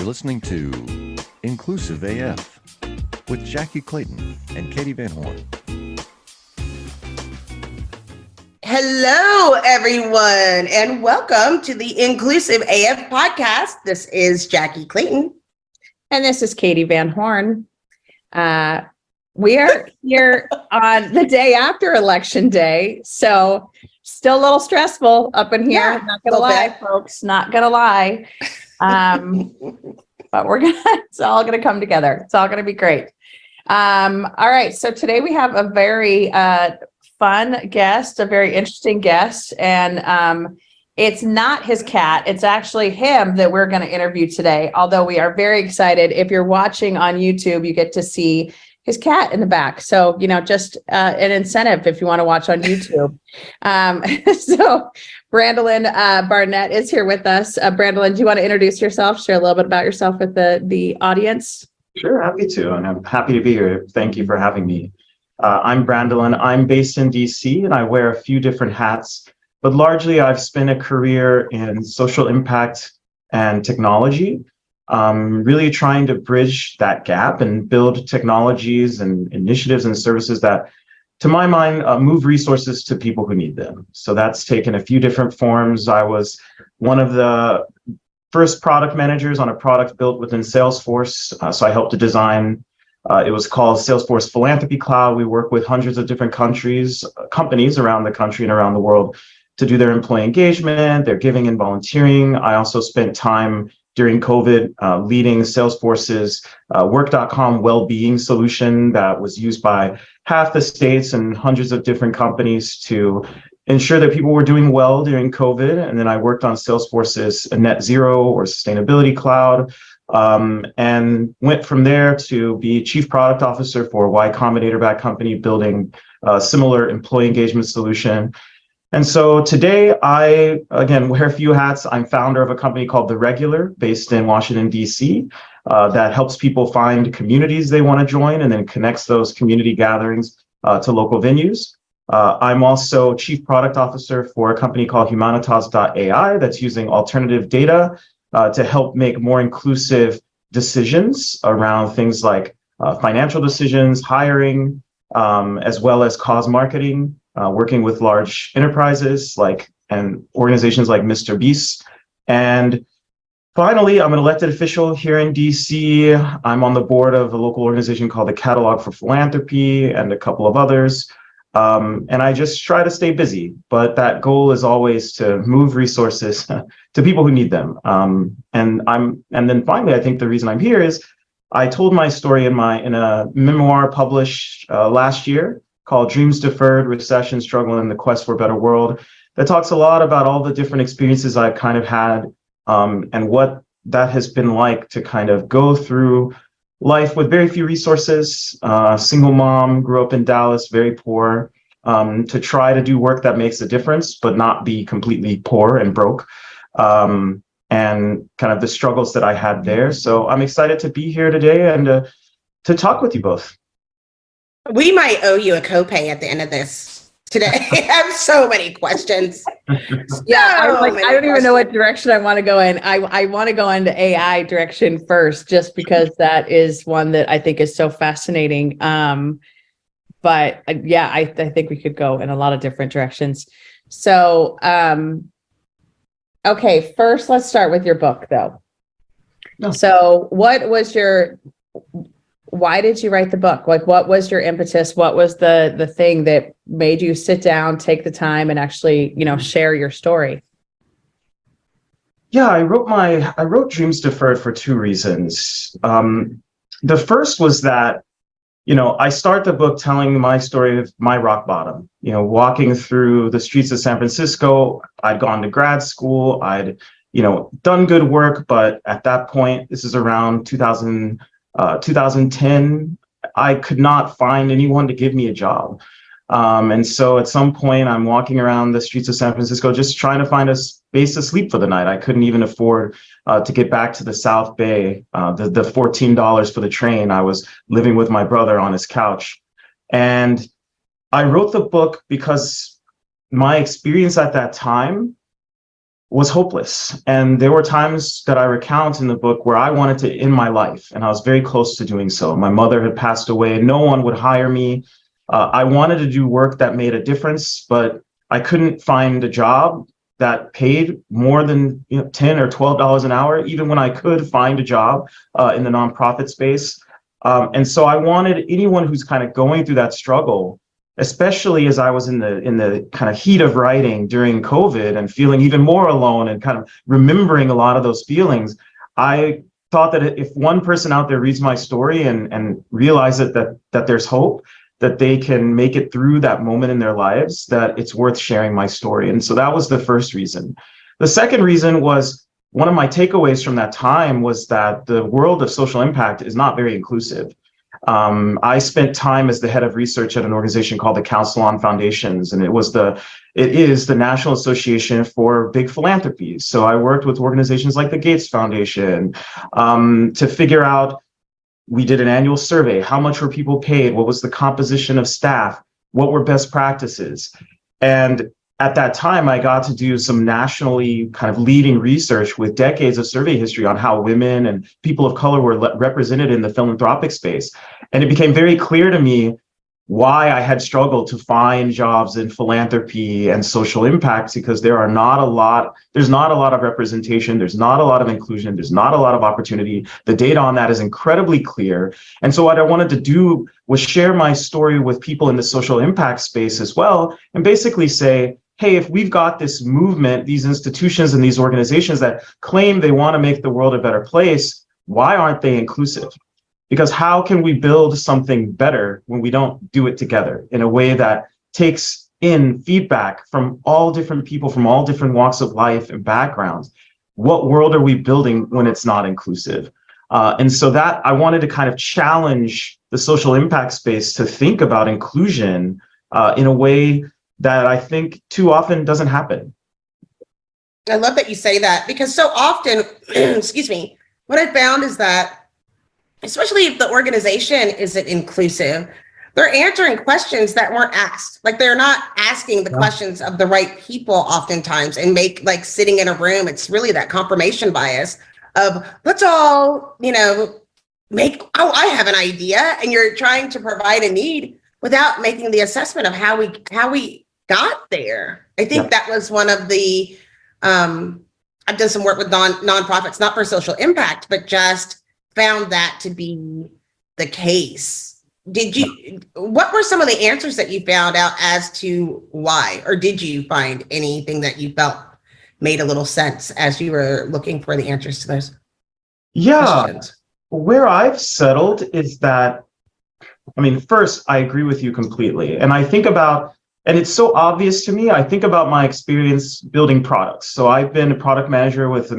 listening to Inclusive AF with Jackye Clayton and Katee Van Horn. Hello, everyone, and welcome to the Inclusive AF podcast. This is Jackye Clayton. And this is Katee Van Horn. We are here on the day after Election Day, so still a little stressful up in here. Yeah, Not gonna lie, folks. Not gonna lie. But it's all gonna come together. It's all gonna be great. All right. So today we have a very fun guest, a very interesting guest, and it's not his cat. It's actually him that we're going to interview today. Although we are very excited. If you're watching on YouTube, you get to see his cat in the back. So, just an incentive if you want to watch on YouTube. So Brandolon Barnett is here with us. Brandolon, do you want to introduce yourself, share a little bit about yourself with the audience? Sure, happy to. And I'm happy to be here. Thank you for having me. I'm Brandolon. I'm based in DC and I wear a few different hats, but largely I've spent a career in social impact and technology, really trying to bridge that gap and build technologies and initiatives and services that, to my mind, move resources to people who need them. So that's taken a few different forms. I was one of the first product managers on a product built within Salesforce. So I helped to design, it was called Salesforce Philanthropy Cloud. We work with hundreds of different companies around the country and around the world to do their employee engagement, their giving and volunteering. I also spent time during COVID leading Salesforce's work.com well-being solution that was used by half the states and hundreds of different companies to ensure that people were doing well during COVID. And then I worked on Salesforce's net zero or sustainability cloud, and went from there to be chief product officer for Y Combinator-backed company building a similar employee engagement solution. And so today I, again, wear a few hats. I'm founder of a company called The Regular based in Washington, DC, that helps people find communities they want to join and then connects those community gatherings to local venues. I'm also chief product officer for a company called Humanitas.ai that's using alternative data to help make more inclusive decisions around things like financial decisions, hiring, as well as cause marketing, working with large enterprises and organizations like Mr. Beast. And finally, I'm an elected official here in DC. I'm on the board of a local organization called the Catalog for Philanthropy and a couple of others. And I just try to stay busy, but that goal is always to move resources to people who need them. And then finally, I think the reason I'm here is I told my story in a memoir published last year called Dreams Deferred, Recession, Struggle, and the Quest for a Better World that talks a lot about all the different experiences I've kind of had, and what that has been like to kind of go through life with very few resources, single mom, grew up in Dallas, very poor, to try to do work that makes a difference, but not be completely poor and broke, and kind of the struggles that I had there. So I'm excited to be here today and to talk with you both. We might owe you a copay at the end of this today. I have so many questions. Yeah, I don't even know what direction I want to go in. I want to go into AI direction first, just because that is one that I think is so fascinating. But yeah, I think we could go in a lot of different directions. So, okay, first let's start with your book, though. No. So, why did you write the book? What was your impetus? What was the thing that made you sit down, take the time, and actually, share your story? Yeah, I wrote Dreams Deferred for two reasons. The first was that, I start the book telling my story of my rock bottom, walking through the streets of San Francisco. I'd gone to grad school. I'd, done good work. But at that point, this is around 2010, I could not find anyone to give me a job. And so at some point, I'm walking around the streets of San Francisco just trying to find a space to sleep for the night. I couldn't even afford to get back to the South Bay, the $14 for the train. I was living with my brother on his couch. And I wrote the book because my experience at that time was hopeless. And there were times that I recount in the book where I wanted to end my life, and I was very close to doing so. My mother had passed away. No one would hire me. I wanted to do work that made a difference, but I couldn't find a job that paid more than $10 or $12 an hour, even when I could find a job in the nonprofit space. And so I wanted anyone who's kind of going through that struggle, especially as I was in the kind of heat of writing during COVID and feeling even more alone and kind of remembering a lot of those feelings, I thought that if one person out there reads my story and realizes that there's hope, that they can make it through that moment in their lives, that it's worth sharing my story. And so that was the first reason. The second reason was, one of my takeaways from that time was that the world of social impact is not very inclusive. I spent time as the head of research at an organization called the Council on Foundations, and it is the National Association for Big Philanthropy. So I worked with organizations like the Gates Foundation to figure out. We did an annual survey. How much were people paid? What was the composition of staff? What were best practices? And at that time, I got to do some nationally kind of leading research with decades of survey history on how women and people of color were represented in the philanthropic space. And it became very clear to me why I had struggled to find jobs in philanthropy and social impacts, because there's not a lot of representation, there's not a lot of inclusion, there's not a lot of opportunity. The data on that is incredibly clear. And so what I wanted to do was share my story with people in the social impact space as well, and basically say, hey, if we've got this movement, these institutions and these organizations that claim they want to make the world a better place, why aren't they inclusive? Because how can we build something better when we don't do it together in a way that takes in feedback from all different people, from all different walks of life and backgrounds? What world are we building when it's not inclusive? And so that I wanted to kind of challenge the social impact space to think about inclusion in a way that I think too often doesn't happen. I love that you say that, because so often, excuse me, what I found is that, especially if the organization isn't inclusive, they're answering questions that weren't asked. Like, they're not asking the questions of the right people oftentimes, and like sitting in a room, it's really that confirmation bias of let's all, I have an idea, and you're trying to provide a need without making the assessment of how we got there. I think that was one of the, I've done some work with nonprofits, not for social impact, but just found that to be the case. What were some of the answers that you found out as to why, or did you find anything that you felt made a little sense as you were looking for the answers to those questions? Where I've settled is that, first, I agree with you completely. And I think about, and it's so obvious to me, I think about my experience building products. So I've been a product manager with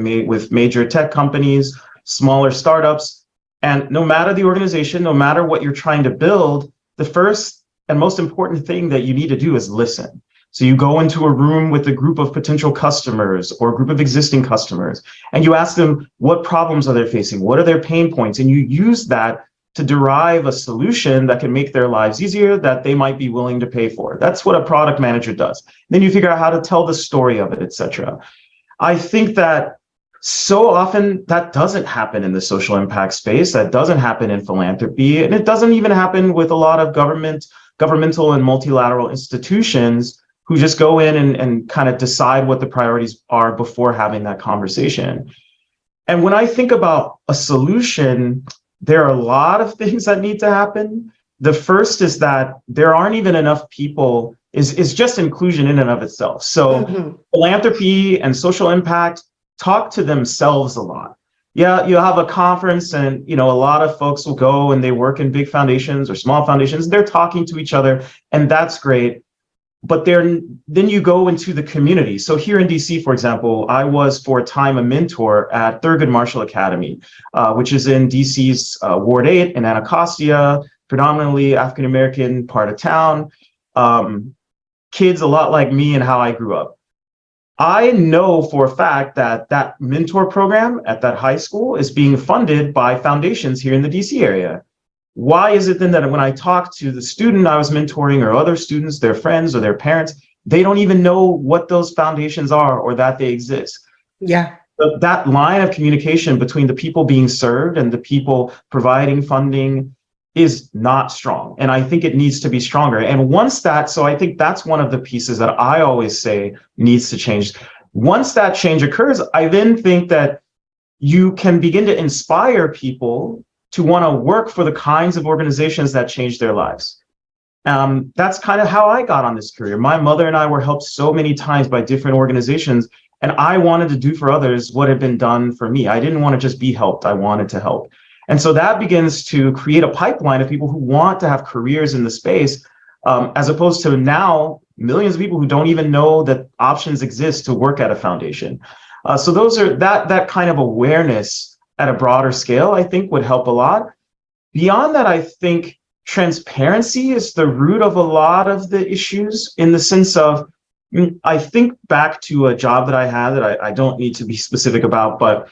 major tech companies, smaller startups, and no matter the organization, no matter what you're trying to build, the first and most important thing that you need to do is listen. So you go into a room with a group of potential customers or a group of existing customers, and you ask them what problems are they facing, what are their pain points, and you use that to derive a solution that can make their lives easier, that they might be willing to pay for. That's what a product manager does. Then you figure out how to tell the story of it, etc. I think that so often that doesn't happen in the social impact space, that doesn't happen in philanthropy, and it doesn't even happen with a lot of governmental and multilateral institutions who just go in and kind of decide what the priorities are before having that conversation. And when I think about a solution, there are a lot of things that need to happen. The first is that there aren't even enough people, is just inclusion in and of itself. So philanthropy and social impact talk to themselves a lot. Yeah, you have a conference and a lot of folks will go and they work in big foundations or small foundations. They're talking to each other, and that's great. But then you go into the community. So here in DC, for example, I was for a time a mentor at Thurgood Marshall Academy, which is in DC's Ward 8 in Anacostia, predominantly African-American part of town. Kids a lot like me and how I grew up. I know for a fact that mentor program at that high school is being funded by foundations here in the DC area. Why is it then that when I talk to the student I was mentoring or other students, their friends or their parents, they don't even know what those foundations are or that they exist. Yeah. But that line of communication between the people being served and the people providing funding is not strong. And I think it needs to be stronger. And once that, so I think that's one of the pieces that I always say needs to change. Once that change occurs, I then think that you can begin to inspire people to want to work for the kinds of organizations that change their lives. That's kind of how I got on this career. My mother and I were helped so many times by different organizations, and I wanted to do for others what had been done for me. I didn't want to just be helped. I wanted to help. And so that begins to create a pipeline of people who want to have careers in the space, as opposed to now millions of people who don't even know that options exist to work at a foundation. So those are that kind of awareness at a broader scale, I think, would help a lot. Beyond that, I think transparency is the root of a lot of the issues, in the sense of, I think back to a job that I had that I don't need to be specific about, but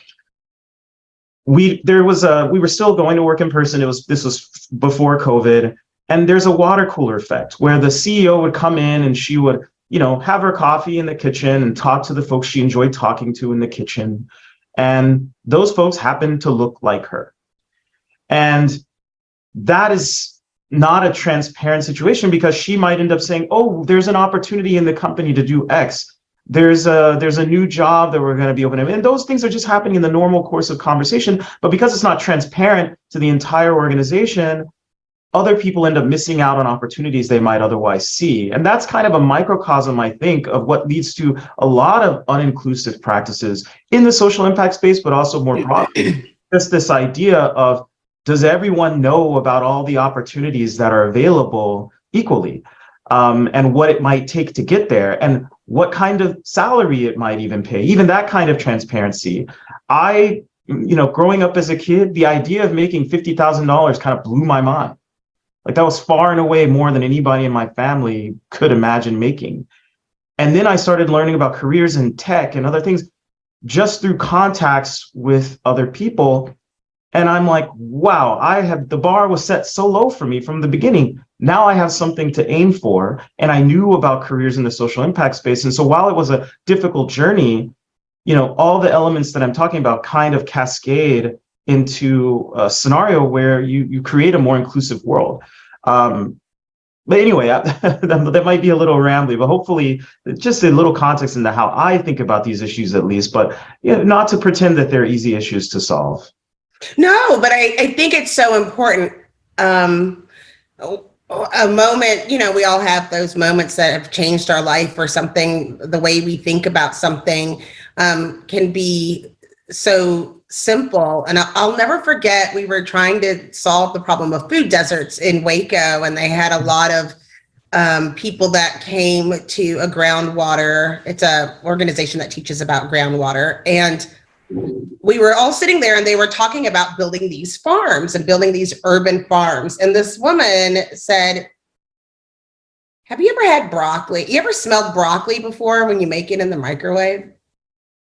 we were still going to work in person. This was before COVID, and there's a water cooler effect where the CEO would come in and she would, have her coffee in the kitchen and talk to the folks she enjoyed talking to in the kitchen. And those folks happened to look like her. And that is not a transparent situation, because she might end up saying, oh, there's an opportunity in the company to do X. There's a new job that we're going to be opening. And those things are just happening in the normal course of conversation. But because it's not transparent to the entire organization, other people end up missing out on opportunities they might otherwise see. And that's kind of a microcosm, I think, of what leads to a lot of uninclusive practices in the social impact space, but also more broadly. Just this idea of, does everyone know about all the opportunities that are available equally, and what it might take to get there, and what kind of salary it might even pay, even that kind of transparency. Growing up as a kid, the idea of making $50,000 kind of blew my mind. Like, that was far and away more than anybody in my family could imagine making. And then I started learning about careers in tech and other things just through contacts with other people. And I'm like, wow, the bar was set so low for me from the beginning. Now I have something to aim for. And I knew about careers in the social impact space. And so while it was a difficult journey, all the elements that I'm talking about kind of cascade into a scenario where you create a more inclusive world. But anyway, that might be a little rambly, but hopefully just a little context into how I think about these issues, at least, but not to pretend that they're easy issues to solve. No, but I think it's so important. A moment, we all have those moments that have changed our life, or something, the way we think about something can be so simple. And I'll never forget, we were trying to solve the problem of food deserts in Waco, and they had a lot of people that came to a groundwater. It's an organization that teaches about groundwater. And we were all sitting there, and they were talking about building these farms and building these urban farms. And this woman said, have you ever had broccoli? You ever smelled broccoli before when you make it in the microwave?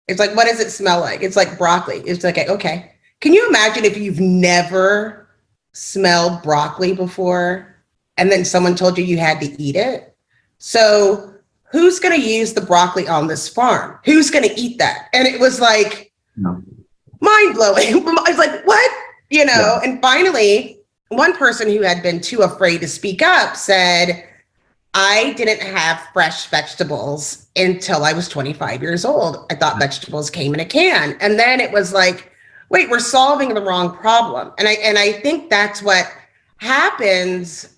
It's like, what does it smell like? It's like broccoli. It's like, okay. Can you imagine if you've never smelled broccoli before, and then someone told you you had to eat it? So who's going to use the broccoli on this farm? Who's going to eat that? And it was like, mind blowing. I was like, what? Yeah. And finally, one person who had been too afraid to speak up said, I didn't have fresh vegetables until I was 25 years old. I thought vegetables came in a can. And then it was like, wait, we're solving the wrong problem. And I think that's what happens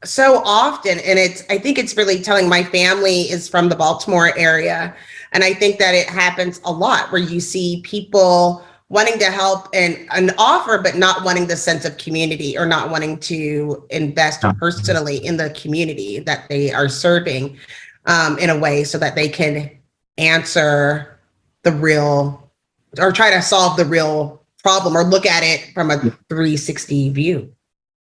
so often. And I think it's really telling. My family is from the Baltimore area. And I think that it happens a lot, where you see people wanting to help and offer, but not wanting the sense of community, or not wanting to invest personally in the community that they are serving in a way so that they can answer the real, or try to solve the real problem, or look at it from a 360 view.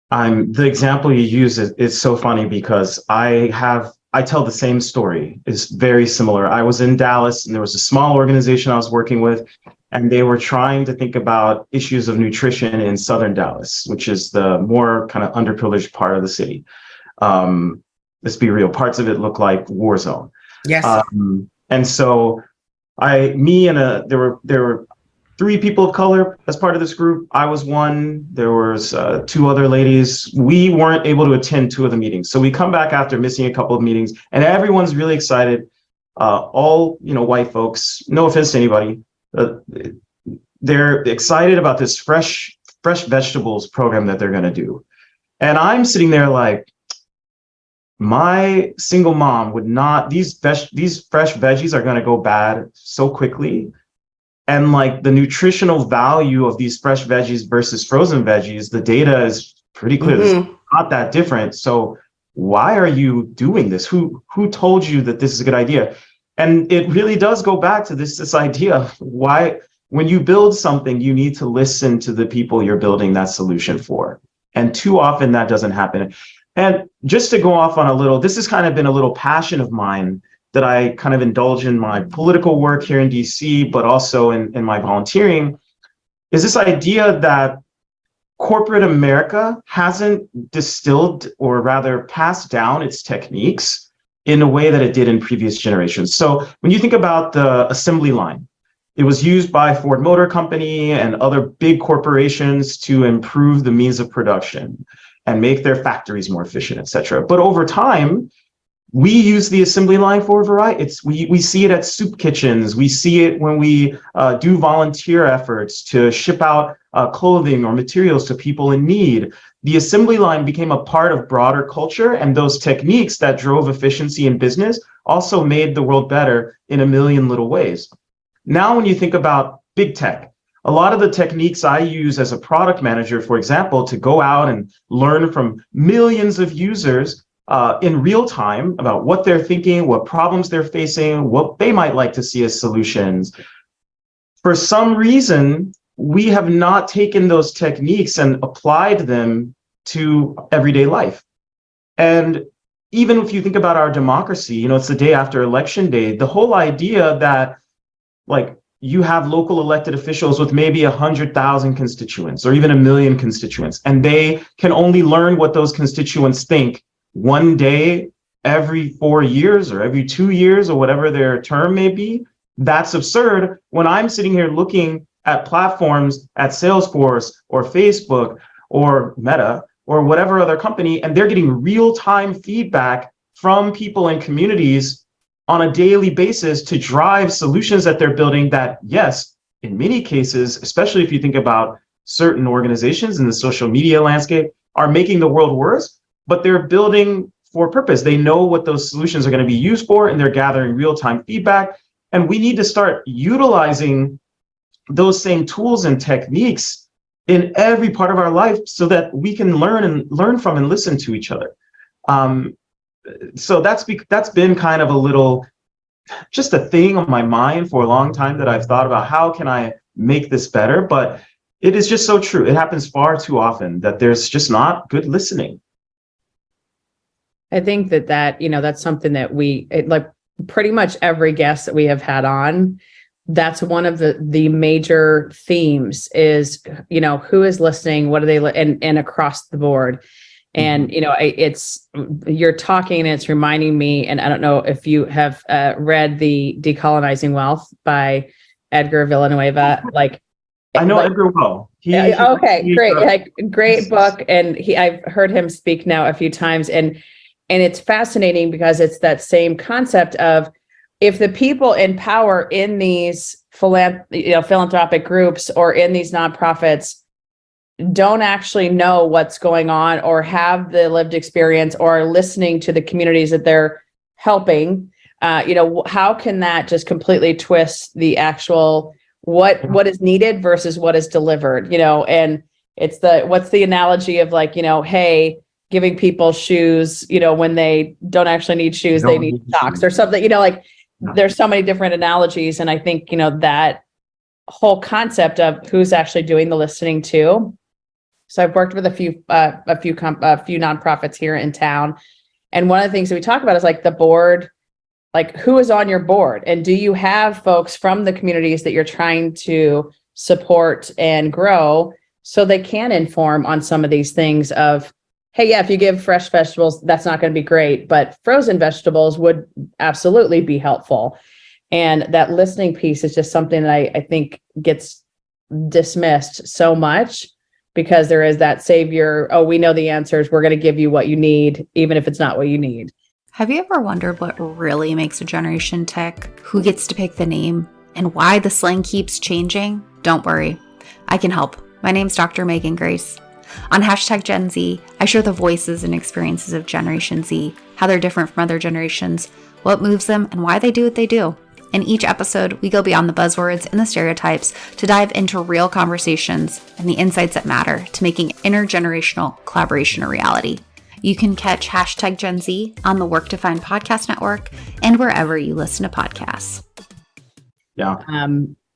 The example you use is so funny, because I tell the same story. It's very similar. I was in Dallas, and there was a small organization I was working with, and they were trying to think about issues of nutrition in Southern Dallas, which is the more kind of underprivileged part of the city. let's be real, parts of it look like war zone. Yes. And so there were 3 people of color as part of this group. I was one. There was 2 other ladies. We weren't able to attend 2 of the meetings. So we come back after missing a couple of meetings, and everyone's really excited. All, white folks, no offense to anybody, they're excited about this fresh vegetables program that they're going to do. And I'm sitting there like, my single mom would not, these fresh veggies are going to go bad so quickly. And like the nutritional value of these fresh veggies versus frozen veggies, the data is pretty clear. It's not that different. So why are you doing this? Who told you that this is a good idea? And it really does go back to this idea of why, when you build something, you need to listen to the people you're building that solution for. And too often that doesn't happen. And just to go off on this has kind of been a little passion of mine that I kind of indulge in my political work here in DC, but also in my volunteering, is this idea that corporate America hasn't distilled, or rather passed down, its techniques in a way that it did in previous generations. So when you think about the assembly line, it was used by Ford Motor Company and other big corporations to improve the means of production and make their factories more efficient, et cetera. But over time, we use the assembly line for a variety. We see it at soup kitchens. We see it when we do volunteer efforts to ship out clothing or materials to people in need. The assembly line became a part of broader culture, and those techniques that drove efficiency in business also made the world better in a million little ways. Now, when you think about big tech, a lot of the techniques I use as a product manager, for example, to go out and learn from millions of users in real time about what they're thinking, what problems they're facing, what they might like to see as solutions. For some reason, we have not taken those techniques and applied them to everyday life. And even if you think about our democracy, it's the day after election day, the whole idea that like you have local elected officials with maybe 100,000 constituents or even 1 million constituents, and they can only learn what those constituents think one day every 4 years or every 2 years or whatever their term may be. That's absurd when I'm sitting here looking at platforms at Salesforce or Facebook or Meta or whatever other company, and they're getting real-time feedback from people and communities on a daily basis to drive solutions that they're building that, yes, in many cases, especially if you think about certain organizations in the social media landscape, are making the world worse, but they're building for a purpose. They know what those solutions are going to be used for, and they're gathering real-time feedback. And we need to start utilizing those same tools and techniques in every part of our life so that we can learn from and listen to each other. So that's been kind of just a thing on my mind for a long time that I've thought about, how can I make this better? But it is just so true. It happens far too often that there's just not good listening. I think that that's something that like pretty much every guest that we have had on, that's one of the major themes is, who is listening, what are they, and across the board. And, you're talking and it's reminding me, and I don't know if you have read the Decolonizing Wealth by Edgar Villanueva, I know Edgar well. Great. Great book. And I've heard him speak now a few times, and it's fascinating because it's that same concept of, if the people in power in these philanthropic groups or in these nonprofits don't actually know what's going on or have the lived experience or are listening to the communities that they're helping, how can that just completely twist the actual what is needed versus what is delivered? And it's what's the analogy of hey, giving people shoes, when they don't actually need shoes, they need socks or something, there's so many different analogies. And I think, that whole concept of who's actually doing the listening too. So I've worked with a few nonprofits here in town. And one of the things that we talk about is the board, who is on your board, and do you have folks from the communities that you're trying to support and grow so they can inform on some of these things of, hey, yeah, if you give fresh vegetables, that's not going to be great, but frozen vegetables would absolutely be helpful. And that listening piece is just something that I think gets dismissed so much, because there is that savior, oh, we know the answers, we're going to give you what you need, even if it's not what you need. Have you ever wondered what really makes a generation tick? Who gets to pick the name? And why the slang keeps changing? Don't worry, I can help. My name's Dr. Megan Grace. On #Gen Z, I share the voices and experiences of Generation Z, how they're different from other generations, what moves them, and why they do what they do. In each episode, we go beyond the buzzwords and the stereotypes to dive into real conversations and the insights that matter to making intergenerational collaboration a reality. You can catch #Gen Z on the Work to Find podcast network and wherever you listen to podcasts. Yeah.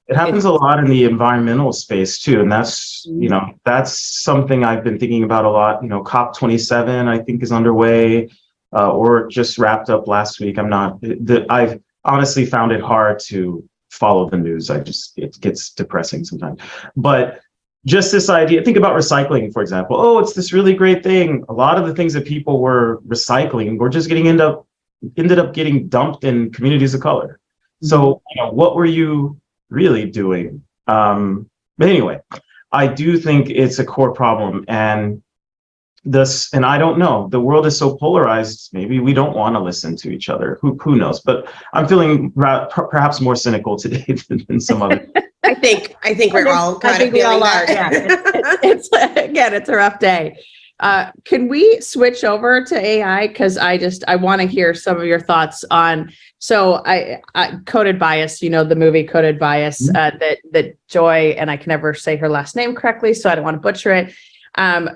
It happens a lot in the environmental space too. And that's, that's something I've been thinking about a lot. COP27, I think, is underway, or just wrapped up last week. I've honestly found it hard to follow the news. It gets depressing sometimes. But just this idea, think about recycling, for example. Oh, it's this really great thing. A lot of the things that people were recycling were just ended up getting dumped in communities of color. So, what were you really doing? But anyway, I do think it's a core problem. And I don't know, the world is so polarized, maybe we don't want to listen to each other. Who knows? But I'm feeling perhaps more cynical today than some other. I think we're all kind of feeling that. Yeah, it's a rough day. Can we switch over to AI? Because I want to hear some of your thoughts on. So I Coded Bias, the movie Coded Bias, that Joy, and I can never say her last name correctly, so I don't want to butcher it.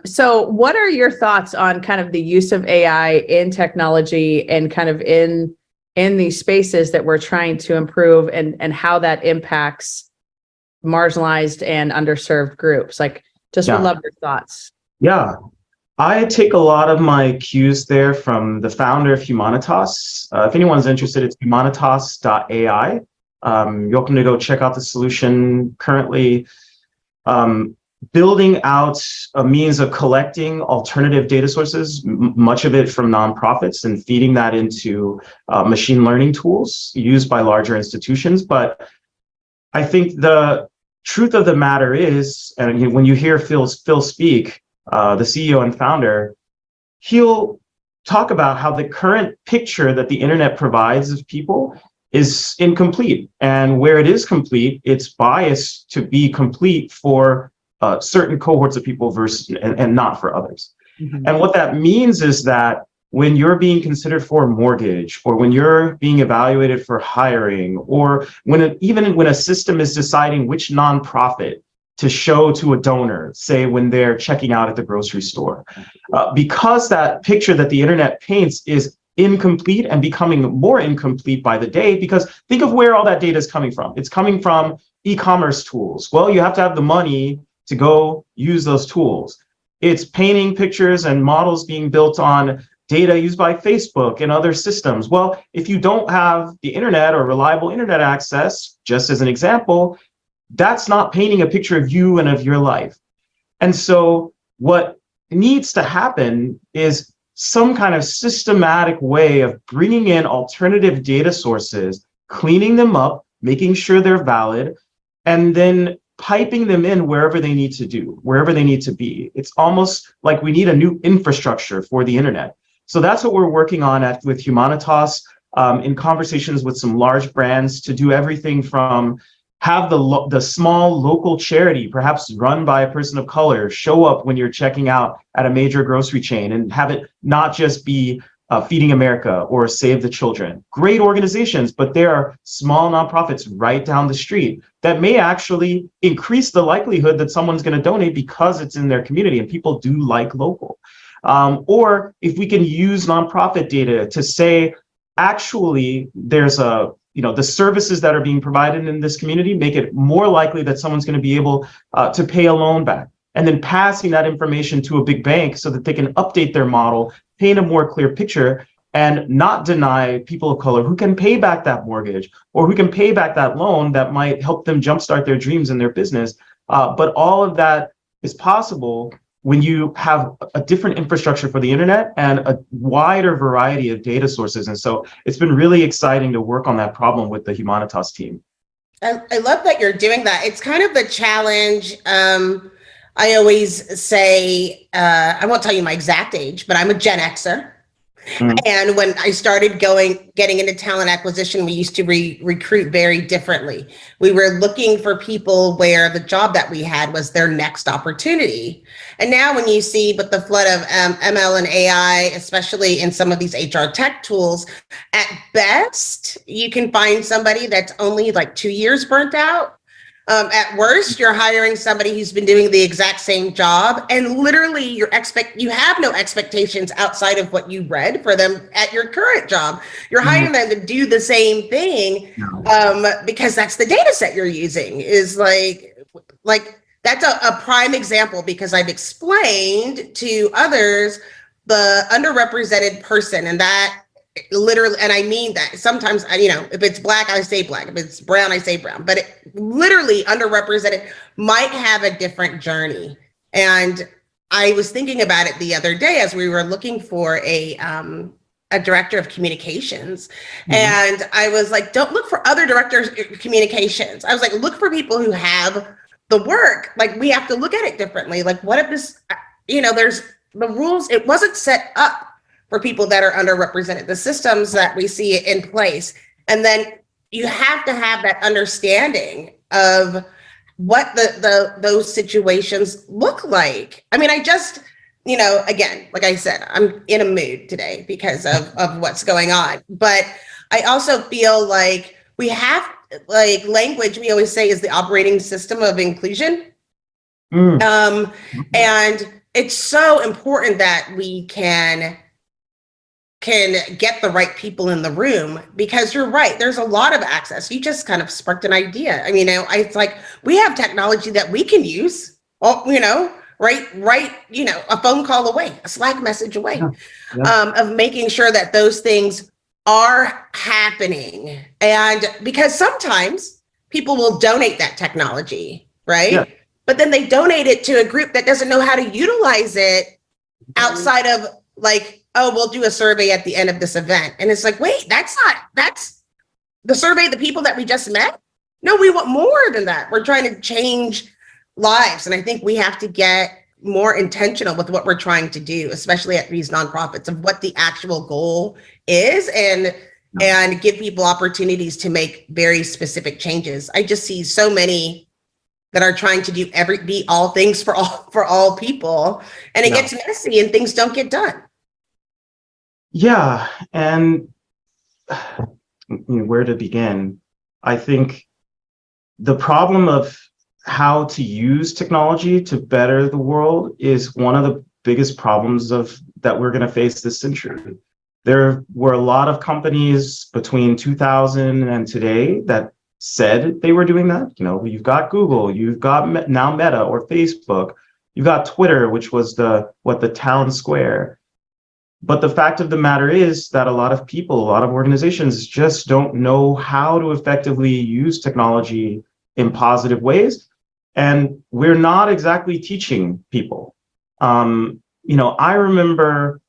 So what are your thoughts on kind of the use of AI in technology and kind of in these spaces that we're trying to improve, and how that impacts marginalized and underserved groups? Would love your thoughts. Yeah. I take a lot of my cues there from the founder of Humanitas. If anyone's interested, it's humanitas.ai. You're welcome to go check out the solution. Currently building out a means of collecting alternative data sources, much of it from nonprofits, and feeding that into machine learning tools used by larger institutions. But I think the truth of the matter is, and when you hear Phil speak, the CEO and founder, he'll talk about how the current picture that the internet provides of people is incomplete. And where it is complete, it's biased to be complete for certain cohorts of people and not for others. Mm-hmm. And what that means is that when you're being considered for a mortgage, or when you're being evaluated for hiring, or even when a system is deciding which nonprofit to show to a donor, say when they're checking out at the grocery store, because that picture that the internet paints is incomplete and becoming more incomplete by the day, because think of where all that data is coming from. It's coming from e-commerce tools. Well, you have to have the money to go use those tools. It's painting pictures and models being built on data used by Facebook and other systems. Well, if you don't have the internet or reliable internet access, just as an example, that's not painting a picture of you and of your life. And so what needs to happen is some kind of systematic way of bringing in alternative data sources, cleaning them up, making sure they're valid, and then piping them in wherever they need to be. It's almost like we need a new infrastructure for the internet. So that's what we're working on with Humanitas, in conversations with some large brands, to do everything from have the small local charity, perhaps run by a person of color, show up when you're checking out at a major grocery chain, and have it not just be Feeding America or Save the Children. Great organizations, but there are small nonprofits right down the street that may actually increase the likelihood that someone's going to donate because it's in their community, and people do like local. Or if we can use nonprofit data to say, actually, there's the services that are being provided in this community make it more likely that someone's going to be able to pay a loan back, and then passing that information to a big bank so that they can update their model, paint a more clear picture, and not deny people of color who can pay back that mortgage or who can pay back that loan that might help them jumpstart their dreams and their business. But all of that is possible when you have a different infrastructure for the internet and a wider variety of data sources. And so it's been really exciting to work on that problem with the Humanitas team. I love that you're doing that. It's kind of the challenge. I always say, I won't tell you my exact age, but I'm a Gen Xer. And when I started getting into talent acquisition, we used to recruit very differently. We were looking for people where the job that we had was their next opportunity. And now when you see with the flood of ML and AI, especially in some of these HR tech tools, at best, you can find somebody that's only like 2 years burnt out. At worst, you're hiring somebody who's been doing the exact same job, and literally you have no expectations outside of what you read for them at your current job. You're hiring them to do the same thing because that's the data set you're using. Is like that's a prime example, because I've explained to others the underrepresented person, and that literally, and I mean that sometimes, if it's black, I say black. If it's brown, I say brown. But it literally underrepresented might have a different journey. And I was thinking about it the other day as we were looking for a director of communications. And I was like, don't look for other directors of communications. I was like, look for people who have the work. Like, we have to look at it differently. Like, what if this, there's the rules, it wasn't set up for people that are underrepresented, the systems that we see in place. And then you have to have that understanding of what those situations look like. I mean, I just, again, like I said, I'm in a mood today because of what's going on. But I also feel like we have, like, language, we always say, is the operating system of inclusion. And it's so important that we can get the right people in the room, because you're right, there's a lot of access. You just kind of sparked an idea. I mean, it's like, we have technology that we can use, right, a phone call away, a Slack message away, of making sure that those things are happening. And because sometimes people will donate that technology, right? Yeah. But then they donate it to a group that doesn't know how to utilize it outside of, like, oh, we'll do a survey at the end of this event. And it's like, wait, that's the survey of the people that we just met? No, we want more than that. We're trying to change lives. And I think we have to get more intentional with what we're trying to do, especially at these nonprofits, of what the actual goal is, and give people opportunities to make very specific changes. I just see so many that are trying to be all things for all people. And it gets messy and things don't get done. Yeah, and where to begin? I think the problem of how to use technology to better the world is one of the biggest problems that we're going to face this century. There were a lot of companies between 2000 and today that said they were doing that. You've got Google, you've got now Meta or Facebook, you've got Twitter, which was the town square. But the fact of the matter is that a lot of people, a lot of organizations just don't know how to effectively use technology in positive ways. And we're not exactly teaching people. I remember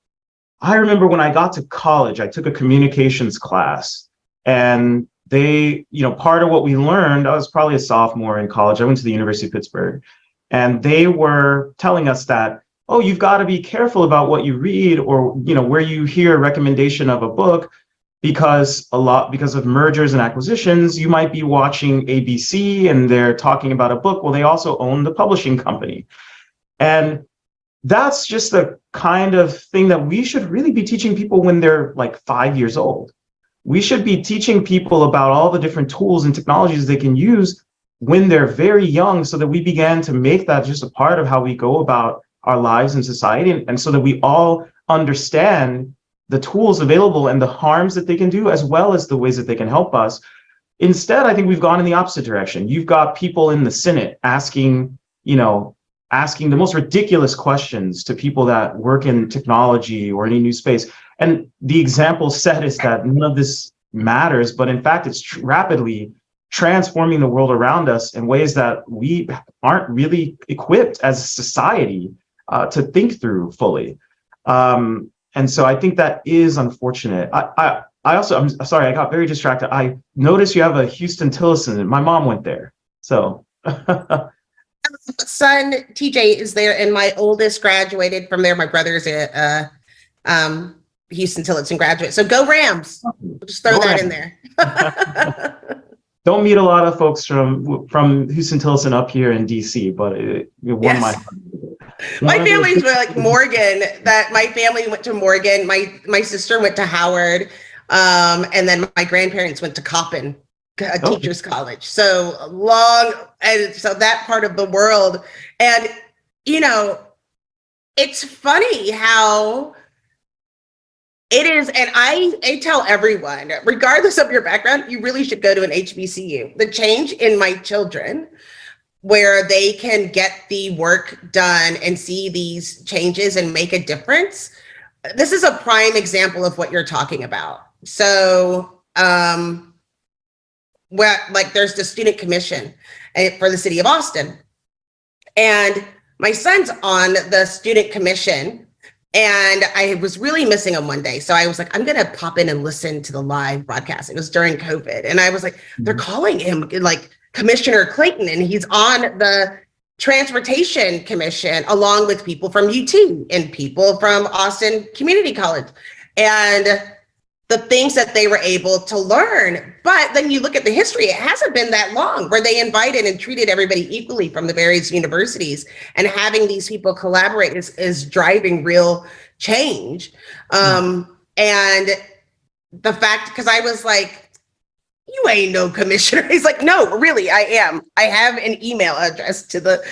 when I got to college, I took a communications class, and part of what we learned, I was probably a sophomore in college. I went to the University of Pittsburgh, and they were telling us that, oh, you've got to be careful about what you read, or, where you hear a recommendation of a book, because of mergers and acquisitions, you might be watching ABC and they're talking about a book. Well, they also own the publishing company. And that's just the kind of thing that we should really be teaching people when they're like 5 years old. We should be teaching people about all the different tools and technologies they can use when they're very young, so that we began to make that just a part of how we go about our lives in society, and so that we all understand the tools available and the harms that they can do, as well as the ways that they can help us. Instead, I think we've gone in the opposite direction. You've got people in the Senate asking the most ridiculous questions to people that work in technology or any new space. And the example set is that none of this matters, but in fact, it's rapidly transforming the world around us in ways that we aren't really equipped as a society to think through fully. And so I think that is unfortunate. I also, I'm sorry, I got very distracted. I noticed you have a Houston Tillotson. My mom went there. So. Son, TJ is there, and my oldest graduated from there. My brother's a Houston Tillotson graduate. So go Rams. We'll just throw that in there. Don't meet a lot of folks from Houston Tillotson up here in DC, but it won my heart. My family's like Morgan, that my family went to Morgan. My sister went to Howard. And then my grandparents went to Coppin, a teacher's college. So long. And so that part of the world. And, you know, it's funny how it is. And I tell everyone, regardless of your background, you really should go to an HBCU. The change in my children, where they can get the work done and see these changes and make a difference. This is a prime example of what you're talking about. So, like there's the student commission for the city of Austin, and my son's on the student commission, and I was really missing him one day. So I was like, I'm going to pop in and listen to the live broadcast. It was during COVID. And I was like, they're calling him like Commissioner Clayton, and he's on the Transportation Commission along with people from UT and people from Austin Community College, and the things that they were able to learn. But then you look at the history, it hasn't been that long where they invited and treated everybody equally from the various universities, and having these people collaborate is driving real change. And the fact, because I was like, you ain't no commissioner. He's like, no, really, I am. I have an email address to the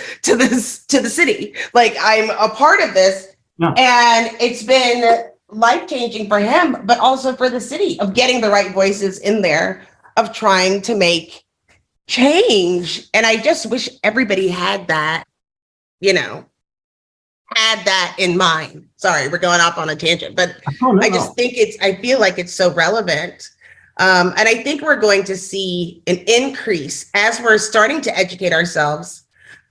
city. Like, I'm a part of this. No. And it's been life-changing for him, but also for the city, of getting the right voices in there, of trying to make change. And I just wish everybody had that, you know, had that in mind. Sorry, we're going off on a tangent, but I just think I feel like it's so relevant. And I think we're going to see an increase as we're starting to educate ourselves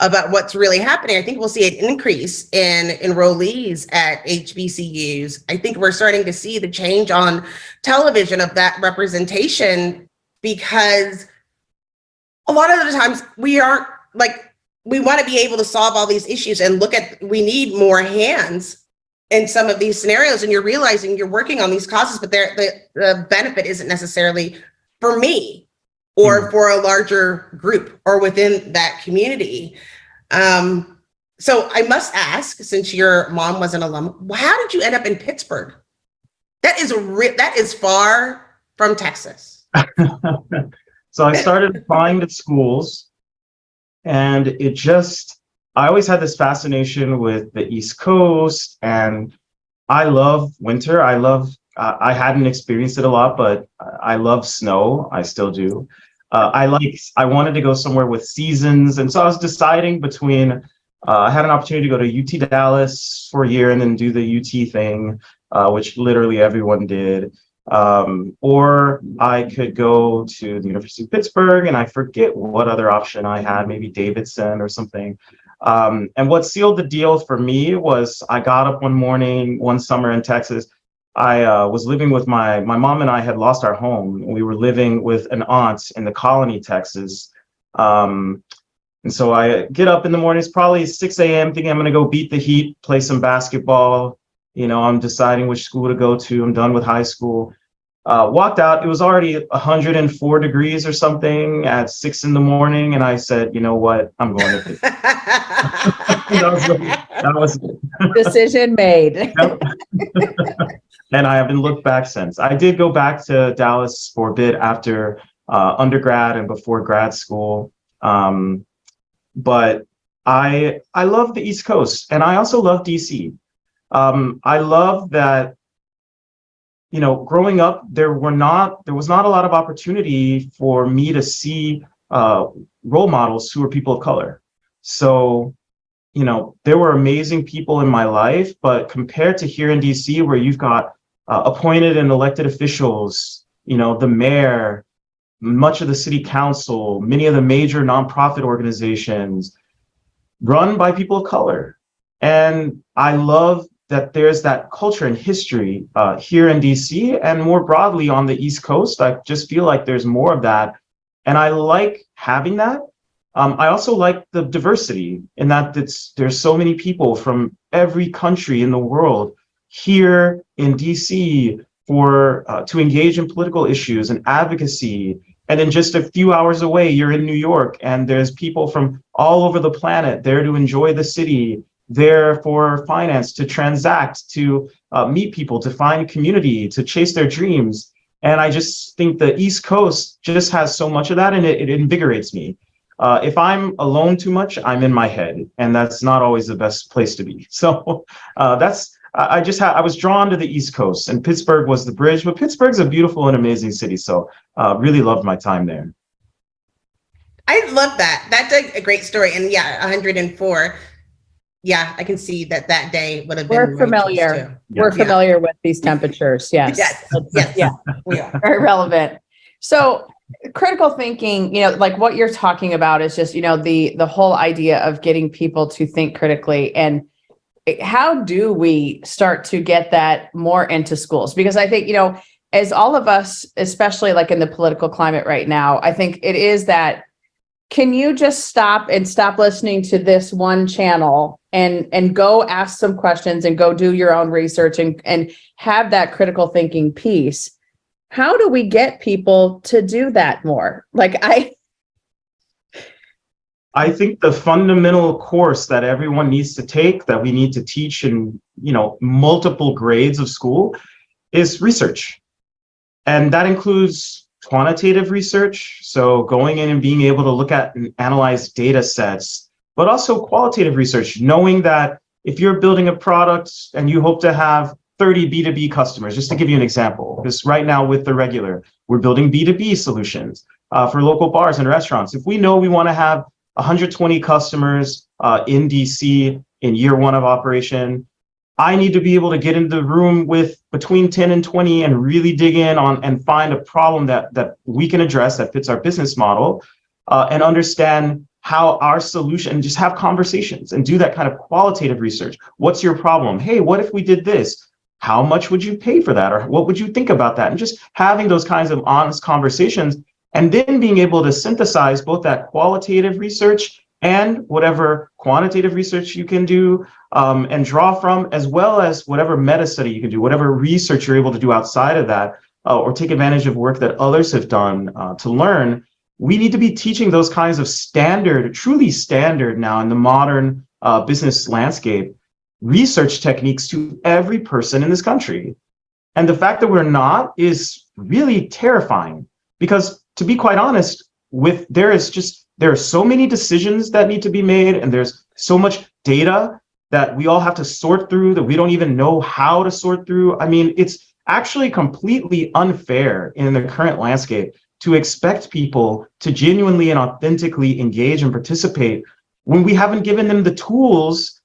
about what's really happening. I think we'll see an increase in enrollees at HBCUs. I think we're starting to see the change on television of that representation, because a lot of the times we aren't like, we want to be able to solve all these issues and we need more hands in some of these scenarios, and you're realizing you're working on these causes, but the benefit isn't necessarily for me or for a larger group or within that community. So I must ask, since your mom was an alum, how did you end up in Pittsburgh? That is far from Texas. So I started applying to schools, and I always had this fascination with the East Coast, and I love winter. I hadn't experienced it a lot, but I love snow. I still do. I wanted to go somewhere with seasons. And so I was deciding between, I had an opportunity to go to UT Dallas for a year and then do the UT thing, which literally everyone did. Or I could go to the University of Pittsburgh, and I forget what other option I had, maybe Davidson or something. And what sealed the deal for me was I got up one summer in Texas. I was living with my mom, and I had lost our home. We were living with an aunt in the Colony, Texas. And so I get up in the morning, it's probably 6 a.m. thinking I'm going to go beat the heat, play some basketball. You know, I'm deciding which school to go to. I'm done with high school. Walked out. It was already 104 degrees or something at 6 in the morning. And I said, you know what? I'm going to that was decision made. And I haven't looked back since. I did go back to Dallas for a bit after undergrad and before grad school. But I love the East Coast, and I also love DC. I love that, you know, growing up, there was not a lot of opportunity for me to see role models who were people of color. So, you know, there were amazing people in my life, but compared to here in DC, where you've got appointed and elected officials, you know, the mayor, much of the city council, many of the major nonprofit organizations run by people of color. And I love that there's that culture and history here in DC and more broadly on the East Coast. I just feel like there's more of that. And I like having that. I also like the diversity in that there's so many people from every country in the world here in DC to engage in political issues and advocacy. And then just a few hours away, you're in New York, and there's people from all over the planet there to enjoy the city, there for finance, to transact, to meet people, to find community, to chase their dreams. And I just think the East Coast just has so much of that, and it invigorates me. If I'm alone too much, I'm in my head, and that's not always the best place to be. So I was drawn to the East Coast, and Pittsburgh was the bridge, but Pittsburgh's a beautiful and amazing city. So really loved my time there. I love that. That's a great story. And yeah, 104. Yeah, I can see that day would have been. We're familiar. We're familiar with these temperatures. Yes. Yes. Yeah. We are. Very relevant. So critical thinking, like what you're talking about is just, the whole idea of getting people to think critically. And how do we start to get that more into schools? Because I think, as all of us, especially like in the political climate right now, I think it is that, can you just stop listening to this one channel and go ask some questions and go do your own research and have that critical thinking piece? How do we get people to do that more? I think the fundamental course that everyone needs to take, that we need to teach in, multiple grades of school, is research. And that includes quantitative research, so going in and being able to look at and analyze data sets, but also qualitative research, knowing that if you're building a product and you hope to have 30 B2B customers, just to give you an example, because right now with the regular, we're building B2B solutions for local bars and restaurants. If we know we want to have 120 customers in DC in year one of operation, I need to be able to get into the room with between 10 and 20 and really dig in on and find a problem that we can address that fits our business model and understand how our solution, and just have conversations and do that kind of qualitative research. What's your problem? Hey, what if we did this? How much would you pay for that? Or what would you think about that? And just having those kinds of honest conversations, and then being able to synthesize both that qualitative research and whatever quantitative research you can do and draw from, as well as whatever meta study you can do, whatever research you're able to do outside of that, or take advantage of work that others have done to learn. We need to be teaching those kinds of truly standard now in the modern business landscape, research techniques to every person in this country. And the fact that we're not is really terrifying, because to be quite honest, there are so many decisions that need to be made, and there's so much data that we all have to sort through that we don't even know how to sort through. I mean, it's actually completely unfair in the current landscape to expect people to genuinely and authentically engage and participate when we haven't given them the tools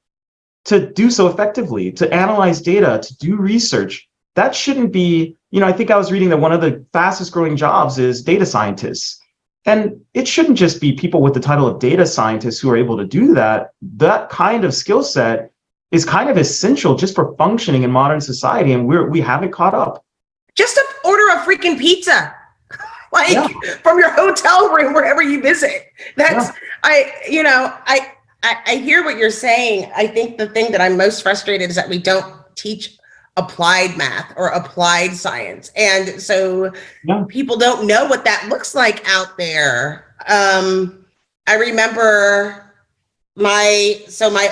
to do so effectively, to analyze data, to do research. That shouldn't be, I think I was reading that one of the fastest growing jobs is data scientists. And it shouldn't just be people with the title of data scientists who are able to do that. That kind of skill set is kind of essential just for functioning in modern society, and we haven't caught up. Just to order a freaking pizza, from your hotel room, wherever you visit. That's, I hear what you're saying. I think the thing that I'm most frustrated is that we don't teach applied math or applied science. And so people don't know what that looks like out there. I remember my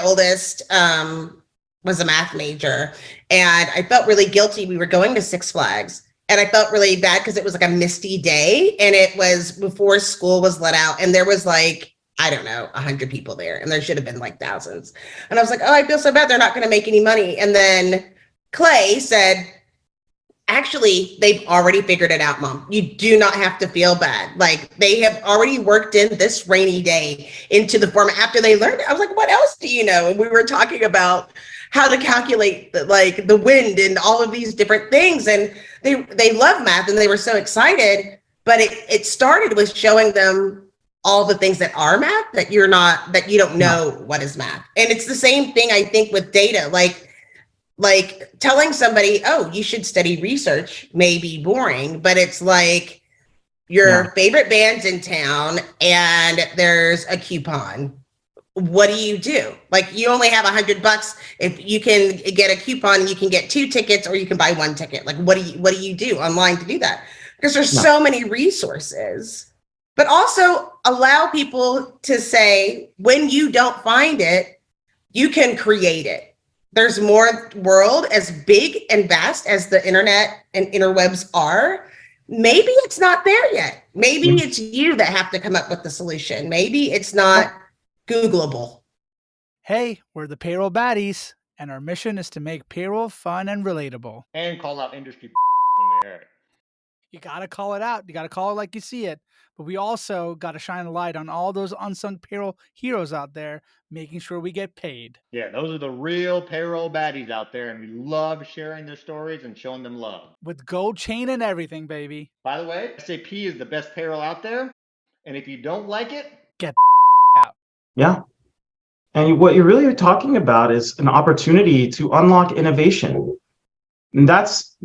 oldest was a math major, and I felt really guilty. We were going to Six Flags, and I felt really bad because it was like a misty day, and it was before school was let out, and there was 100 people there, and there should have been thousands. And I was like, oh, I feel so bad. They're not going to make any money. And then Clay said, actually, they've already figured it out, Mom. You do not have to feel bad. They have already worked in this rainy day into the format after they learned it. I was like, what else do you know? And we were talking about how to calculate the wind and all of these different things. And they love math, and they were so excited. But it started with showing them all the things that are math that you don't know what is math. And it's the same thing, I think, with data. Like telling somebody, oh, you should study research may be boring, but it's like your favorite band's in town and there's a coupon. What do? Like, you only have $100. If you can get a coupon, you can get 2 tickets or you can buy 1 ticket. Like, what do you do online to do that? Because there's so many resources, but also allow people to say, when you don't find it, you can create it. There's more world as big and vast as the internet and interwebs are. Maybe it's not there yet. Maybe it's you that have to come up with the solution. Maybe it's not Googleable. Hey, we're the Payroll Baddies, and our mission is to make payroll fun and relatable. And call out industry when they hear it. You got to call it out. You got to call it like you see it. But we also got to shine a light on all those unsung payroll heroes out there, making sure we get paid. Yeah, those are the real payroll baddies out there, and we love sharing their stories and showing them love. With gold chain and everything, baby. By the way, SAP is the best payroll out there, and if you don't like it, get out. Yeah. And what you're really talking about is an opportunity to unlock innovation. And that's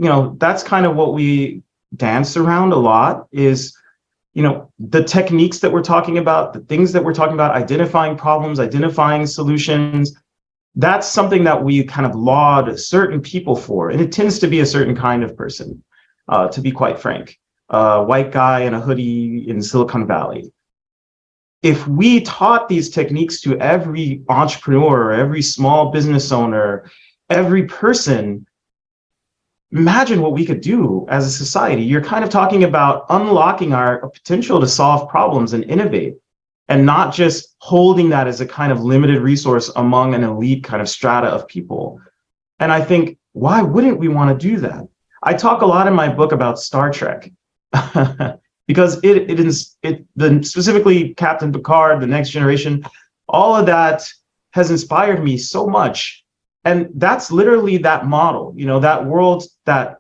kind of what we dance around a lot is, the techniques that we're talking about, the things that we're talking about, identifying problems, identifying solutions. That's something that we kind of laud certain people for. And it tends to be a certain kind of person, to be quite frank. White guy in a hoodie in Silicon Valley. If we taught these techniques to every entrepreneur, every small business owner, every person, imagine what we could do as a society. You're kind of talking about unlocking our potential to solve problems and innovate, and not just holding that as a kind of limited resource among an elite kind of strata of people. And I think, why wouldn't we want to do that? I talk a lot in my book about Star Trek. Because specifically Captain Picard, The Next Generation, all of that has inspired me so much. And that's literally that model, that world that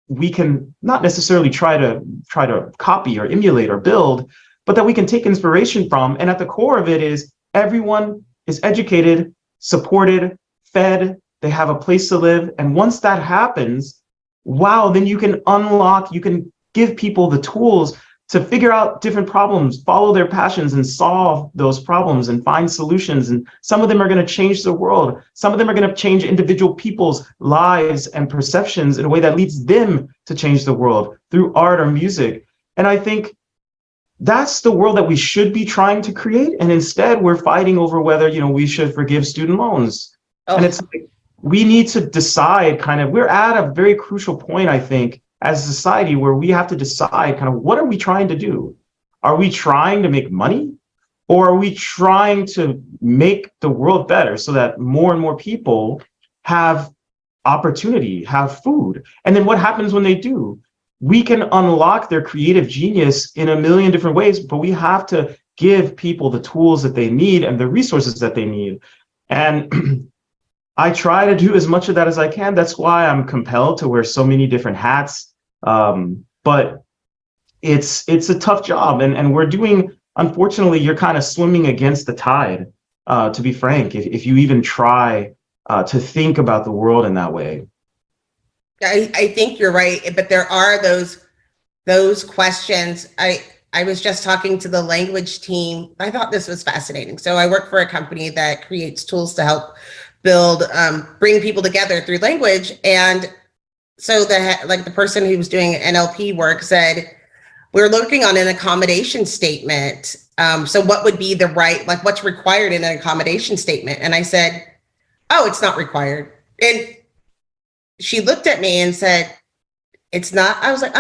we can not necessarily try to copy or emulate or build, but that we can take inspiration from. And at the core of it is everyone is educated, supported, fed, they have a place to live. And once that happens, wow, then you can give people the tools to figure out different problems, follow their passions and solve those problems and find solutions. And some of them are going to change the world. Some of them are going to change individual people's lives and perceptions in a way that leads them to change the world through art or music. And I think that's the world that we should be trying to create. And instead we're fighting over whether, we should forgive student loans. And it's like, we need to decide we're at a very crucial point, I think, as a society where we have to decide what are we trying to do? Are we trying to make money, or are we trying to make the world better so that more and more people have opportunity, have food? And then what happens when they do? We can unlock their creative genius in a million different ways, but we have to give people the tools that they need and the resources that they need. And I try to do as much of that as I can. That's why I'm compelled to wear so many different hats. But it's a tough job, and we're doing, unfortunately, you're kind of swimming against the tide, to be frank, if you even try to think about the world in that way. I think you're right, but there are those questions. I was just talking to the language team. I thought this was fascinating. So I work for a company that creates tools to help bring people together through language. And so the person who was doing NLP work said, we're looking on an accommodation statement. So what would be the what's required in an accommodation statement? And I said, oh, it's not required. And she looked at me and said, it's not. I was like,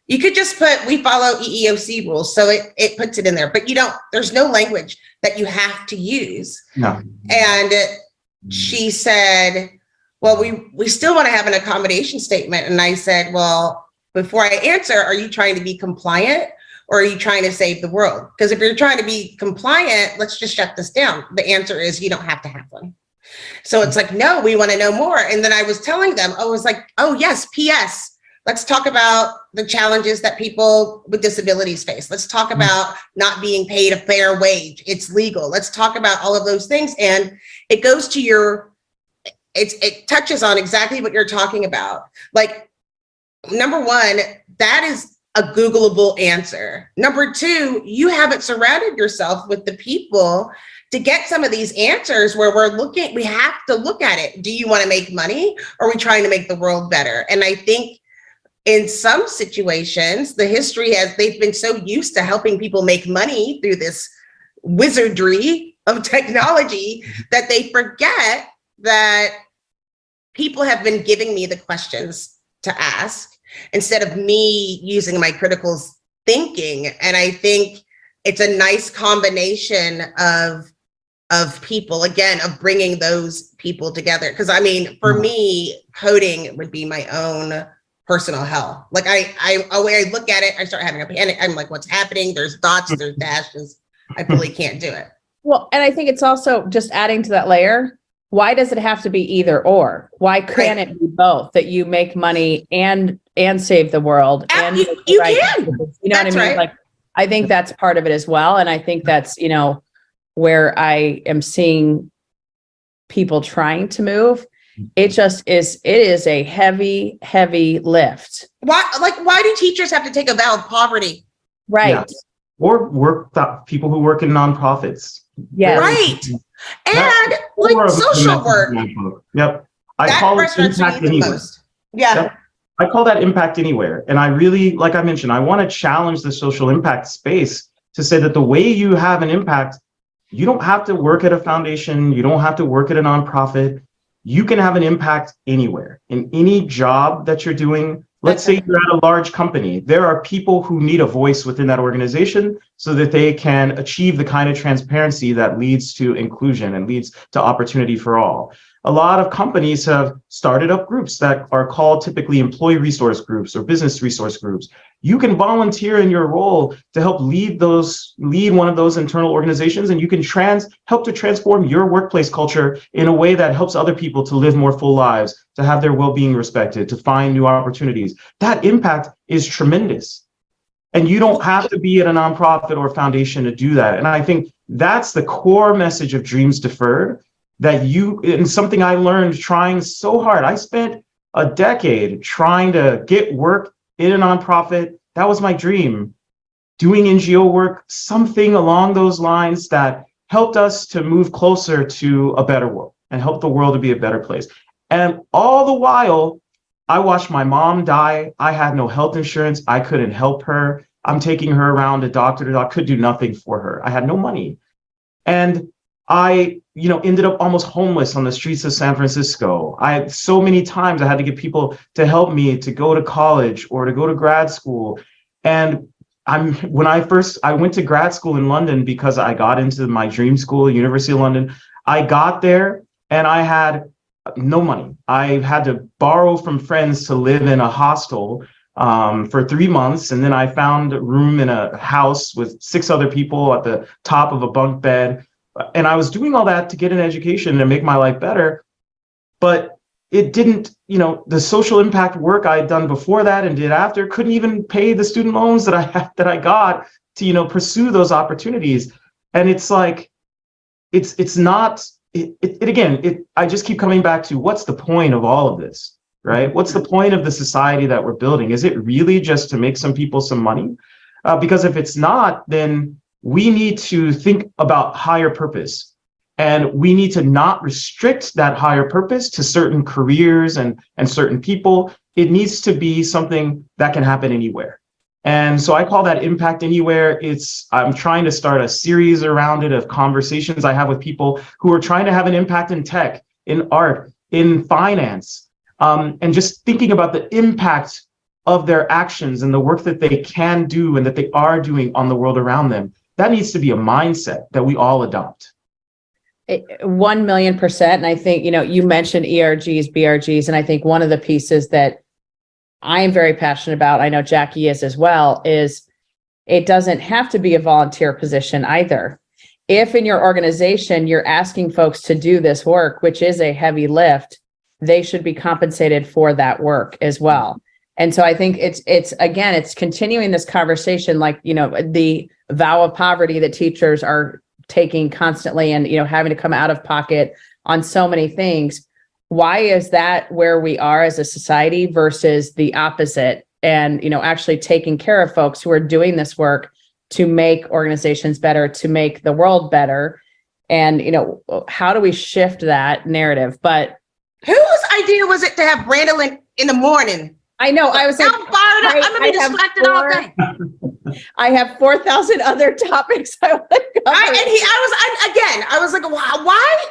you could just put, we follow EEOC rules. So it puts it in there, but there's no language that you have to use. No. And she said, well, we still want to have an accommodation statement. And I said, well, before I answer, are you trying to be compliant or are you trying to save the world? Because if you're trying to be compliant, let's just shut this down. The answer is you don't have to have one. So it's like, no, we want to know more. And then I was telling them, I was like, oh yes, P.S. Let's talk about the challenges that people with disabilities face. Let's talk about not being paid a fair wage. It's legal. Let's talk about all of those things. And it goes to it touches on exactly what you're talking about. Like, number one, that is a Googleable answer. Number two, you haven't surrounded yourself with the people to get some of these answers where we have to look at it. Do you want to make money, or are we trying to make the world better? And I think in some situations, they've been so used to helping people make money through this wizardry of technology that they forget that people have been giving me the questions to ask instead of me using my critical thinking. And I think it's a nice combination of people, again, of bringing those people together. Because I mean, for me, coding would be my own personal hell. Like I look at it, I start having a panic. I'm like, what's happening? There's dots, there's dashes. I really can't do it. Well, and I think it's also just adding to that layer. Why does it have to be either or? Why can't it be both? That you make money and save the world, and you can. You know what I mean? Right. Like, I think that's part of it as well. And I think that's, where I am seeing people trying to move. It is a heavy, heavy lift. Why do teachers have to take a vow of poverty? Right. Yeah. Or people who work in nonprofits. Yeah. Right. And like social work. Yep. I That call it frustrates impact me the anywhere. most. Yeah. Yep. I call that impact anywhere. And I really, like I mentioned, I want to challenge the social impact space to say that the way you have an impact, you don't have to work at a foundation. You don't have to work at a nonprofit. You can have an impact anywhere in any job that you're doing. Let's say you're at a large company. There are people who need a voice within that organization so that they can achieve the kind of transparency that leads to inclusion and leads to opportunity for all. A lot of companies have started up groups that are called typically employee resource groups or business resource groups. You can volunteer in your role to help lead one of those internal organizations, and you can help to transform your workplace culture in a way that helps other people to live more full lives, to have their well-being respected, to find new opportunities. That impact is tremendous. And you don't have to be at a nonprofit or foundation to do that. And I think that's the core message of Dreams Deferred, and something I learned trying so hard. I spent a decade trying to get work in a nonprofit. That was my dream. Doing NGO work, something along those lines that helped us to move closer to a better world and help the world to be a better place. And all the while, I watched my mom die. I had no health insurance. I couldn't help her. I'm taking her around to doctor. I could do nothing for her. I had no money. And I, ended up almost homeless on the streets of San Francisco. So many times I had to get people to help me to go to college or to go to grad school. And I went to grad school in London because I got into my dream school, University of London. I got there and I had no money. I had to borrow from friends to live in a hostel for 3 months. And then I found a room in a house with 6 other people at the top of a bunk bed. And I was doing all that to get an education and make my life better. But it didn't, the social impact work I had done before that and did after couldn't even pay the student loans that I got to, pursue those opportunities. And it's like, it's not, I just keep coming back to what's the point of all of this, right? What's the point of the society that we're building? Is it really just to make some people some money? Because if it's not, then we need to think about higher purpose, and we need to not restrict that higher purpose to certain careers and certain people. It needs to be something that can happen anywhere. And so I call that impact anywhere. I'm trying to start a series around it of conversations I have with people who are trying to have an impact in tech, in art, in finance, and just thinking about the impact of their actions and the work that they can do and that they are doing on the world around them. That needs to be a mindset that we all adopt. 1,000,000%. And I think, you mentioned ERGs, BRGs, and I think one of the pieces that I am very passionate about, I know Jackye is as well, is it doesn't have to be a volunteer position either. If in your organization, you're asking folks to do this work, which is a heavy lift, they should be compensated for that work as well. And so I think it's continuing this conversation, like, the vow of poverty that teachers are taking constantly and, having to come out of pocket on so many things. Why is that where we are as a society versus the opposite? And, actually taking care of folks who are doing this work to make organizations better, to make the world better. And, how do we shift that narrative? But whose idea was it to have Brandolon in the morning? I know. I was like, I'm fired up. I'm gonna be distracted all day. I have 4,000 other topics I want to cover. I was like, why?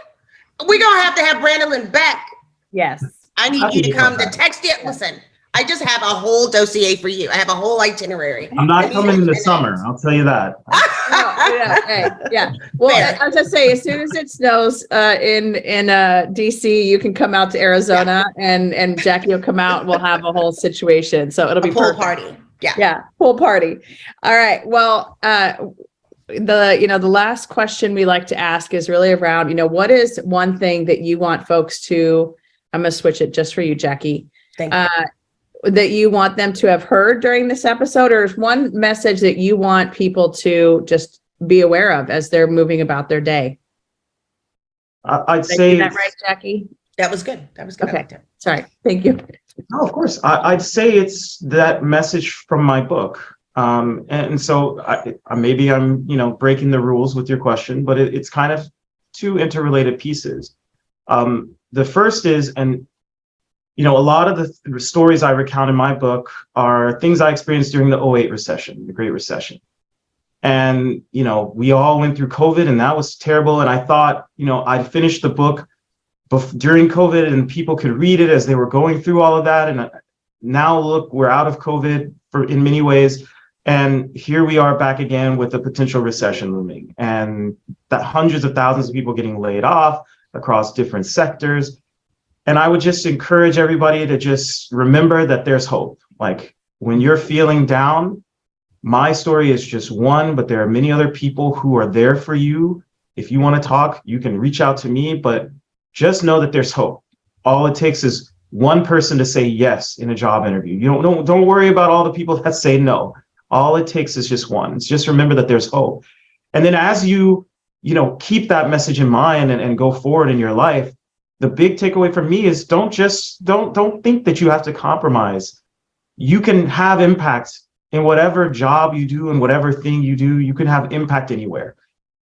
We're gonna have to have Brandolon back. Yes. I need you to come to text it. Listen, I just have a whole dossier for you. I have a whole itinerary. I'm not coming in the summer. I'll tell you that. Yeah. Well, I'll just say, as soon as it snows in DC, you can come out to Arizona, and Jackye will come out. And we'll have a whole situation. So it'll be a pool perfect. party. Yeah, pool party. All right. Well, the last question we like to ask is really around, what is one thing that you want folks to? I'm going to switch it just for you, Jackye. Thank you. That you want them to have heard during this episode, or is one message that you want people to just be aware of as they're moving about their day? I'd say that right, Jackye? That was good. Okay. Sorry. Thank you. No, of course. I'd say it's that message from my book. And so maybe I'm, breaking the rules with your question, but it's kind of two interrelated pieces. The first is, a lot of the stories I recount in my book are things I experienced during the 2008 recession, the Great Recession. And, we all went through COVID, and that was terrible. And I thought, I'd finish the book during COVID and people could read it as they were going through all of that. And now look, we're out of COVID in many ways. And here we are back again with a potential recession looming, and that hundreds of thousands of people getting laid off across different sectors. And I would just encourage everybody to just remember that there's hope. Like, when you're feeling down, my story is just one, but there are many other people who are there for you. If you want to talk, you can reach out to me, but just know that there's hope. All it takes is one person to say yes in a job interview. You don't worry about all the people that say no. All it takes is just one. It's just remember that there's hope. And then as you keep that message in mind and go forward in your life, the big takeaway for me is don't think that you have to compromise. You can have impact in whatever job you do and whatever thing you do. You can have impact anywhere.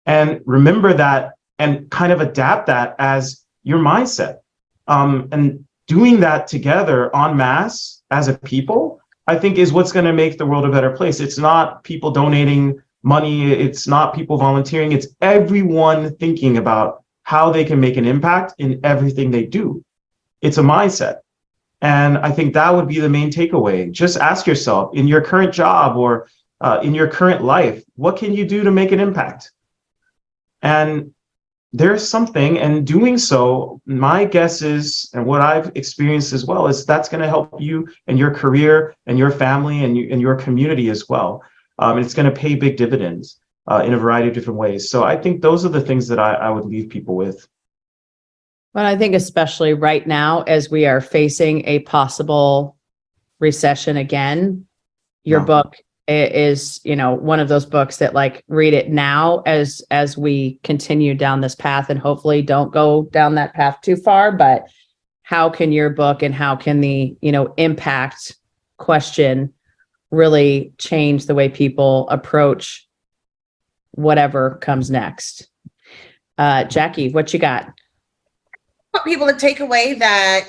And remember that and kind of adapt that as your mindset. And doing that together en masse as a people, I think, is what's going to make the world a better place. It's not people donating money. It's not people volunteering. It's everyone thinking about how they can make an impact in everything they do. It's a mindset. And I think that would be the main takeaway. Just ask yourself, in your current job or in your current life, what can you do to make an impact? And there's something, and doing so, my guess is, and what I've experienced as well, is that's going to help you and your career and your family and your community as well. It's going to pay big dividends in a variety of different ways. So I think those are the things that I would leave people with. Well, I think especially right now, as we are facing a possible recession again, your book is, one of those books that, like, read it now as we continue down this path, and hopefully don't go down that path too far. But how can your book and how can the, impact question really change the way people approach whatever comes next? Jackye, what you got? I want people to take away that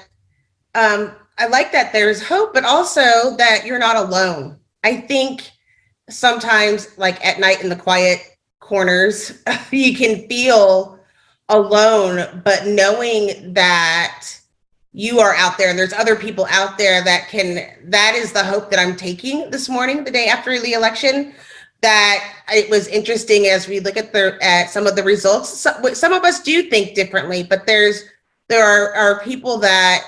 I like that there's hope, but also that you're not alone. I think sometimes, like at night in the quiet corners, you can feel alone, but knowing that you are out there and there's other people out there that is the hope that I'm taking this morning, the day after the election. That it was interesting as we look at some of the results. Some of us do think differently, but there are people that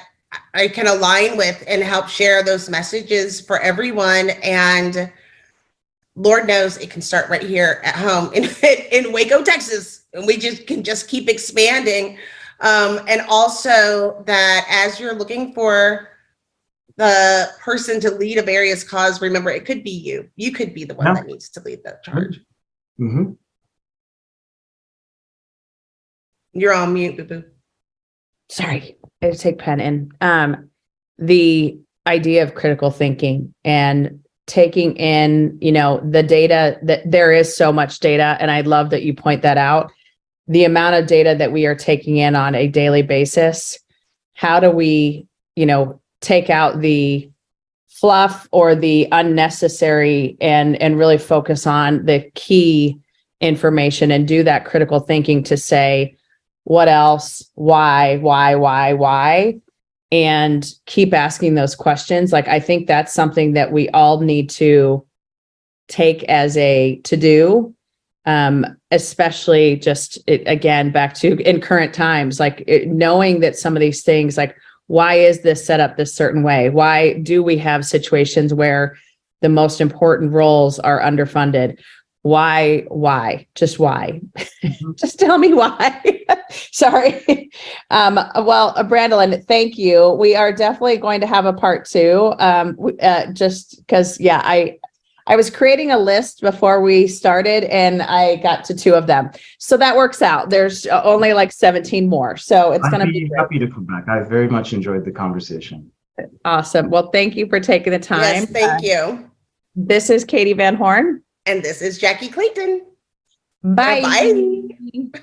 I can align with and help share those messages for everyone. And Lord knows it can start right here at home in Waco, Texas, and we can keep expanding. And also that as you're looking for the person to lead a various cause, remember, it could be you. You could be the one Yeah. that needs to lead that charge. Mm-hmm. You're on mute, boo-boo. Sorry, I had to take pen in. The idea of critical thinking and taking in, the data, that there is so much data. And I love that you point that out. The amount of data that we are taking in on a daily basis. How do we, take out the fluff or the unnecessary and really focus on the key information and do that critical thinking to say, what else, why, and keep asking those questions. Like, I think that's something that we all need to take as a to-do, especially just again, back to in current times, knowing that some of these things, like, why is this set up this certain way? Why do we have situations where the most important roles are underfunded? Why? Just why? Just tell me why. Sorry. Well, Brandolon, thank you. We are definitely going to have a part 2. Just because, I was creating a list before we started and I got to 2 of them. So that works out. There's only like 17 more. So it's going to be great. Happy to come back. I very much enjoyed the conversation. Awesome. Well, thank you for taking the time. Yes, thank you. This is Katee Van Horn. And this is Jackye Clayton. Bye. Bye.